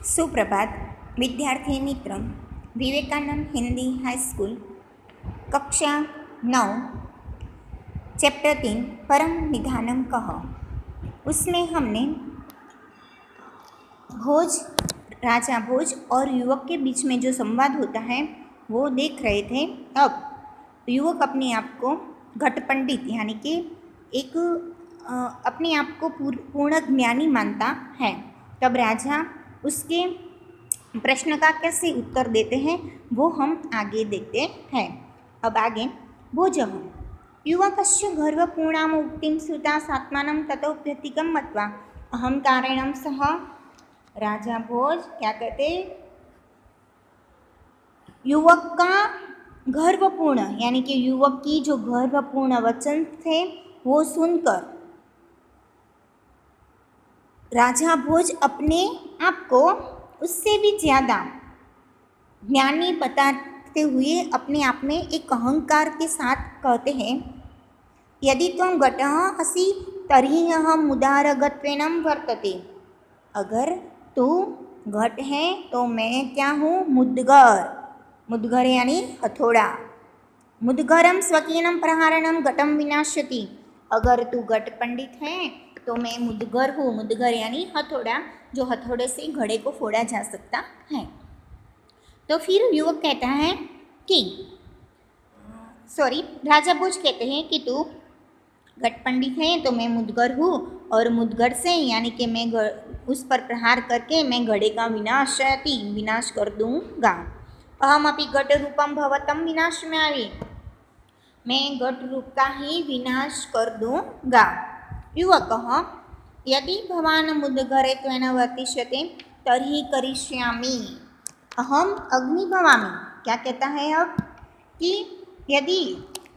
सुप्रभात विद्यार्थी मित्र। Vivekananda Hindi high school कक्षा 9 चैप्टर 3 परम निधानम कह, उसमें हमने भोज राजा भोज और युवक के बीच में जो संवाद होता है वो देख रहे थे। अब युवक अपने आप को घट पंडित यानी कि एक अपने आप को पूर्ण ज्ञानी मानता है। तब राजा उसके प्रश्न का कैसे उत्तर देते हैं वो हम आगे देखते हैं। अब आगे भोजः युवकस्य गर्वपूर्णाम उक्तिं श्रुता सात्मानं ततो व्यतिकं मत्वा अहंकारेण सह। राजा भोज क्या कहते, युवक का गर्वपूर्ण यानी कि युवक की जो गर्वपूर्ण वचन थे वो सुनकर राजा भोज अपने आप को उससे भी ज़्यादा ज्ञानी बताते हुए अपने आप में एक अहंकार के साथ कहते हैं, यदि त्वं घटः असि तर्हि अहम् उदारगत्वेन वर्तते। अगर तू घट है तो मैं क्या हूँ, मुद्गर। मुद्गर यानी हथौड़ा। मुद्गरम स्वकीनम प्रहारणम घटम विनाश्यति। अगर तू घट पंडित है तो मैं मुद्गर हूँ। मुद्गर यानी हथौड़ा, जो हथौड़े से घड़े को फोड़ा जा सकता है। तो फिर युवक कहता है कि राजा भोज कहते हैं कि तू घट पंडित है तो मैं मुद्गर हूँ, और मुद्गर से यानी कि मैं उस पर प्रहार करके मैं घड़े का विनाश कर दूंगा। अहम अपि घट रूपम भवतम विनाश में आवी। मैं घट रूप का ही विनाश कर दूंगा। युवकः यदि भवान् मुद्गरेत्वेन वर्तिष्यते तर्हि करिष्यामि अहम अग्नि भवामि। क्या कहता है अब कि यदि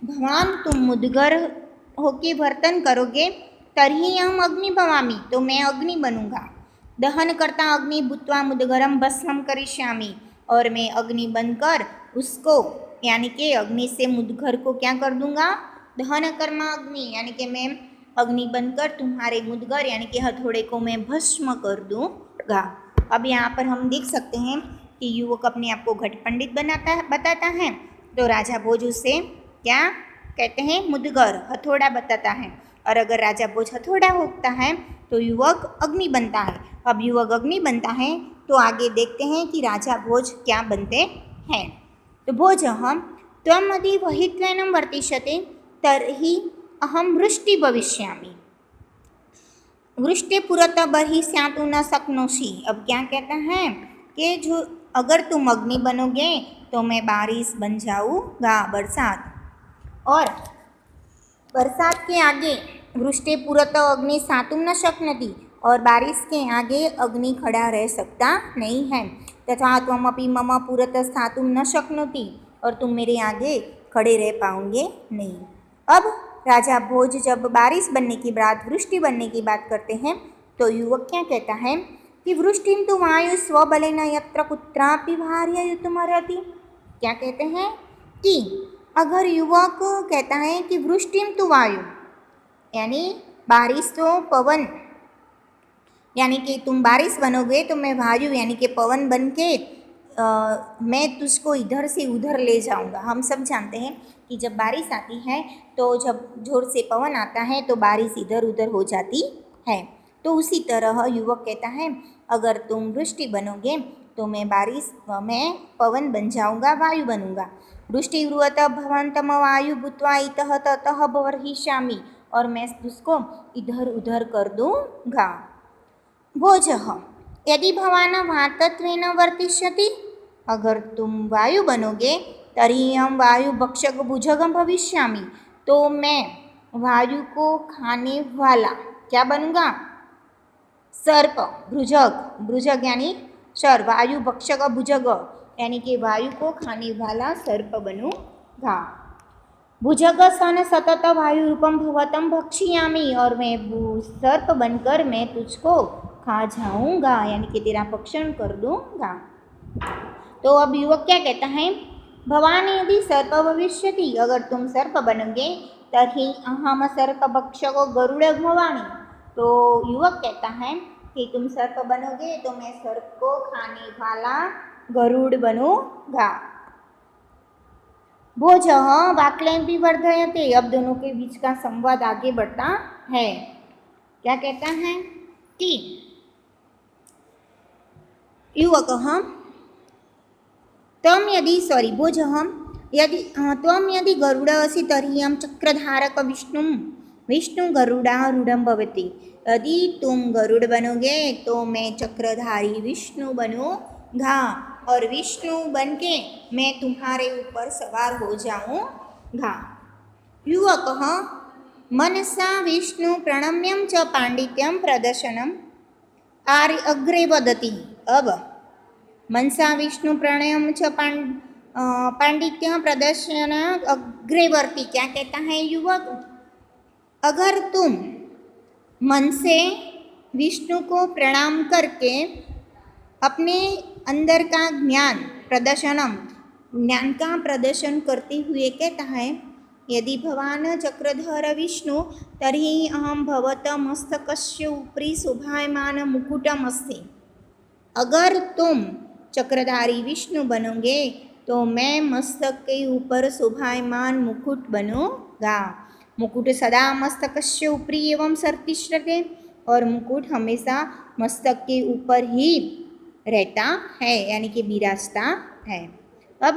भगवान तुम मुद्गर होके वर्तन करोगे तर्हि हम अग्नि भवामि, तो मैं अग्नि बनूंगा। दहन करता अग्नि भूत्वा मुद्गरम भस्मं करिष्यामि, और मैं अग्नि बनकर उसको यानी कि अग्नि से मुद्गर को क्या कर दूंगा, दहन कर्मा अग्नि यानी कि मैं अग्नि बनकर तुम्हारे मुद्गर यानी कि हथौड़े को मैं भस्म कर दूंगा। अब यहाँ पर हम देख सकते हैं कि युवक अपने आप को घट पंडित बताता है, तो राजा भोज उसे क्या कहते हैं, मुद्गर हथौड़ा बताता है। और अगर राजा भोज हथौड़ा होता है तो युवक अग्नि बनता है। अब युवक अग्नि बनता है तो आगे देखते हैं कि राजा भोज क्या बनते हैं। तो भोजः त्वं यदि वहित्वेन वर्तिष्यते तर्हि अहम वृष्टि भविष्यामि। वृष्टि पुरतः बर्हि स्यातु न शक्नोषि। अब क्या कहता है कि जो अगर तुम अग्नि बनोगे तो मैं बारिश बन जाऊँगा, बरसात। और बरसात के आगे वृष्टि पुरतः अग्नि सातुं न शक्नोति, और बारिश के आगे अग्नि खड़ा रह सकता नहीं है। तथा त्वमपि मम पुरतः स्थातुं न शक्नोति, और तुम मेरे आगे खड़े रह पाओगे नहीं। अब राजा भोज जब बारिश बनने की बात, वृष्टि बनने की बात करते हैं तो युवक क्या कहता है कि वृष्टिं तु वायु स्वबलेन यत्र कुत्रापि वारयितुमर्हति। क्या कहते हैं कि अगर युवक कहता है कि वृष्टिं तु वायु यानी बारिश तो पवन, यानी कि तुम बारिश बनोगे तो मैं वायु यानी कि पवन बन के मैं तुझको इधर से उधर ले जाऊंगा। हम सब जानते हैं कि जब बारिश आती है तो जब जोर से पवन आता है तो बारिश इधर उधर हो जाती है। तो उसी तरह युवक कहता है अगर तुम वृष्टि बनोगे तो मैं पवन बन जाऊंगा, वायु बनूंगा। वृष्टि ब्रुवतः भवन्तम वायु भूत्वा इतः ततः बर्हिष्यामि, और मैं उसको इधर उधर कर दूंगा। भोजः यदि भवान् वातत्वेन वर्तिष्यति। अगर तुम वायु बनोगे तर्हि हम वायु भक्षक भुजगम भविष्यामि, तो मैं वायु को खाने वाला क्या बनूंगा, सर्प। भुजग यानी सर, वायु भक्षक भुजग यानी कि वायु को खाने वाला सर्प बनूंगा। भुजग सन सतत वायु रूपम भवतम भक्षयामि, और मैं सर्प बनकर मैं तुझको खा जाऊंगा यानी कि तेरा भक्षण कर दूंगा। तो अब युवक क्या कहता है, भवान यदि सर्प भविष्यति। अगर तुम सर्प बनोगे तर्हि अहम सर्प भक्षको गरुड़ भवानी। तो युवक कहता है कि तुम सर्प बनोगे तो मैं सर्प को खाने वाला गरुड़ बनूंगा। भोजः वाक्यं विवर्धयते, अब दोनों के बीच का संवाद आगे बढ़ता है। क्या कहता है कि युवकः त्वं यदि भोजः त्वं यदि गरुड असि तर्हि अहं चक्रधारक विष्णु गरुडारूढ़ भवति। यदि तुम गरुड़ बनोगे तो मैं चक्रधारी विष्णु बनूंगा और विष्णु बन के मैं तुम्हारे ऊपर सवार हो जाऊंगा। युवकः मनसा विष्णु प्रणम्यं च पांडित्यं प्रदर्शनम अग्रे वदति। अब मनसा विष्णु प्रणयम च पांडित्य प्रदर्शन अग्रेवर्ती क्या कहता है युवक, अगर तुम मन से विष्णु को प्रणाम करके अपने अंदर का ज्ञान का प्रदर्शन करते हुए कहता है, यदि भवान् चक्रधर विष्णु तर्हि अहं भवत मस्तकस्य उपरि शोभायमान मुकुटमस्ति। अगर तुम चक्रधारी विष्णु बनोगे तो मैं मस्तक के ऊपर शोभायमान मुकुट बनूंगा। मुकुट सदा मस्तकस्य उपरि एवं सर्तिष्ठते, और मुकुट हमेशा मस्तक के ऊपर ही रहता है, यानी कि विराजता है। अब